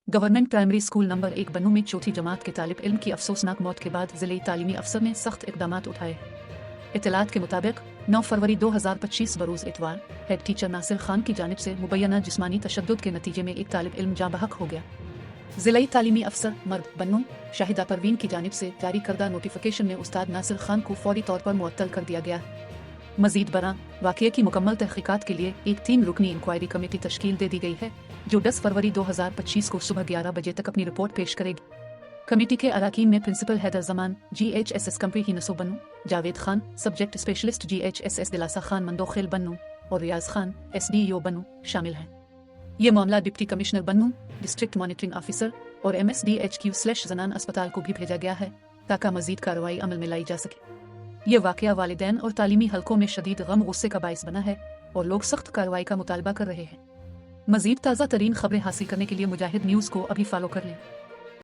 Government primary school number 1 बन्नू में चौथी जमात के तालिब इल्म की अफसोसनाक मौत के बाद ज़िले तालीमी अफसर ने सख्त इकदाम उठाए। इत्तलात के मुताबिक 9 फरवरी 2025 बरोज़ इतवार हेड टीचर नासिर खान की जानिब से मुबैना जिस्मानी तशद्दुद के नतीजे में एक तालिब इल्म जाँ बहक हो गया। ज़िला तालीमी अफसर मर्द बन्नू शाहिदा परवीन की जानिब से जारी करदा नोटिफिकेशन में उस्ताद नासिर खान को फौरी तौर पर मुअत्तल कर दिया गया। मजीद बरां वाक़ये की मुकम्मल तहक़ीक़ात के लिए एक 3 रुकनी इंक्वायरी कमेटी तश्कील दे दी गई है जो 10 फरवरी 2025 को सुबह 11 बजे तक अपनी रिपोर्ट पेश करेगी। कमेटी के अराकीन में principal Haider Zaman GHSS company नसो Bannu, Javed Khan subject specialist GHSS Dilasa Khan Mandokhel बन्नू और रियाज खान SDO बन्नू शामिल हैं। ये मामला डिप्टी कमिश्नर बन्नू, डिस्ट्रिक्ट मॉनिटरिंग ऑफिसर और MSDHQ/जनान अस्पताल को भी भेजा गया है ताकि मजीद कार्रवाई अमल में लाई जा सके। ये वाक़या वालिदैन और तालीमी हलकों में शदीद गम गुस्से का बाइस बना है और लोग सख्त कार्रवाई का मुतालबा कर रहे हैं। मजीद ताज़ा तरीन खबरें हासिल करने के लिए मुजाहिद न्यूज़ को अभी फॉलो कर लें।